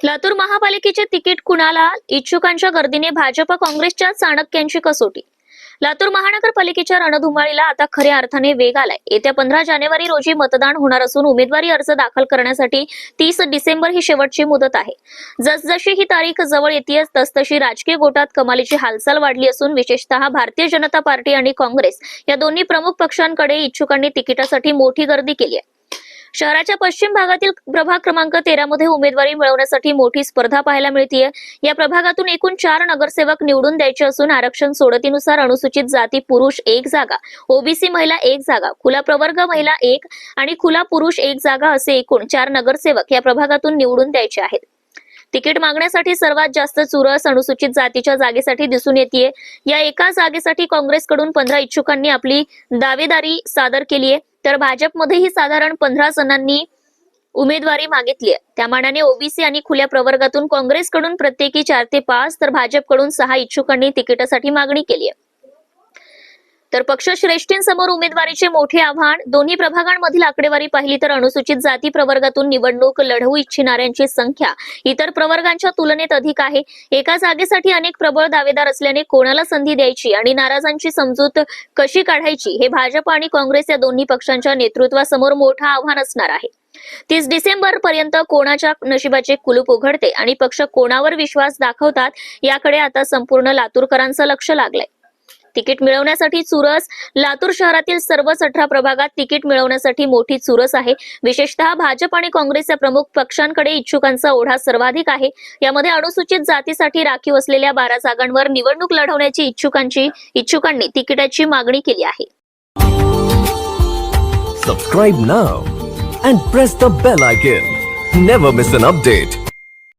लातूर महापालिकेचे तिकीट कुणाला? इच्छुकांच्या गर्दीने भाजप काँग्रेसच्या चाणक्यांची कसोटी. लातूर महानगरपालिकेच्या रणधुमाळीला आता खऱ्या अर्थाने वेग आलाय. येत्या 15 जानेवारी रोजी मतदान होणार असून उमेदवारी अर्ज दाखल करण्यासाठी 30 डिसेंबर ही शेवटची मुदत आहे. जसजशी ही तारीख जवळ येते तसतशी राजकीय गोटात कमालीची हालचाल वाढली असून विशेषतः भारतीय जनता पार्टी आणि काँग्रेस या दोन्ही प्रमुख पक्षांकडे इच्छुकांनी तिकिटासाठी मोठी गर्दी केली आहे. शहराच्या पश्चिम भागातील प्रभाग क्रमांक 13 मध्ये उमेदवारी मिळवण्यासाठी मोठी स्पर्धा पाहायला मिळतेय. या प्रभागातून एकूण 4 नगरसेवक निवडून द्यायचे असून आरक्षण सोडतीनुसार अनुसूचित जाती पुरुष 1 जागा, ओबीसी महिला 1 जागा, खुला प्रवर्ग महिला 1 आणि खुला पुरुष 1 जागा असे एकूण 4 नगरसेवक या प्रभागातून निवडून द्यायचे आहेत. तिकीट मागण्यासाठी सर्वात जास्त चुरस अनुसूचित जातीच्या जागेसाठी दिसून येते. या एका जागेसाठी काँग्रेसकडून 15 इच्छुकांनी आपली दावेदारी सादर केली आहे, तर भाजपमध्येही साधारण 15 जणांनी उमेदवारी मागितली आहे. त्या मानाने ओबीसी आणि खुल्या प्रवर्गातून काँग्रेसकडून प्रत्येकी 4 ते 5 तर भाजपकडून 6 इच्छुकांनी तिकिटासाठी मागणी केली आहे. तर पक्षश्रेष्ठींसमोर उमेदवारीचे मोठे आव्हान. दोन्ही प्रभागांमधील आकडेवारी पाहिली तर अनुसूचित जाती प्रवर्गातून निवडणूक लढवू इच्छिणाऱ्यांची संख्या इतर प्रवर्गांच्या तुलनेत अधिक आहे. एका जागेसाठी अनेक प्रबळ दावेदार असल्याने कोणाला संधी द्यायची आणि नाराजांची समजूत कशी काढायची हे भाजप आणि काँग्रेस या दोन्ही पक्षांच्या नेतृत्वासमोर मोठं आव्हान असणार आहे. 30 डिसेंबर पर्यंत कोणाच्या नशिबाचे कुलूप उघडते आणि पक्ष कोणावर विश्वास दाखवतात याकडे आता संपूर्ण लातूरकरांचं लक्ष लागलंय. तिकीट मिळवण्यासाठी चुरस. लातूर शहरातील सर्वच 18 प्रभागात तिकीट मिळवण्यासाठी मोठी चुरस आहे. विशेषतः भाजप आणि काँग्रेस या प्रमुख पक्षांकडे इच्छुकांचा ओढा सर्वाधिक आहे. यामध्ये अनुसूचित जातीसाठी राखीव असलेल्या 12 जागांवर निवडणूक लढवण्याची इच्छुकांनी तिकिटाची मागणी केली आहे. Subscribe now and press the bell icon. Never miss an update.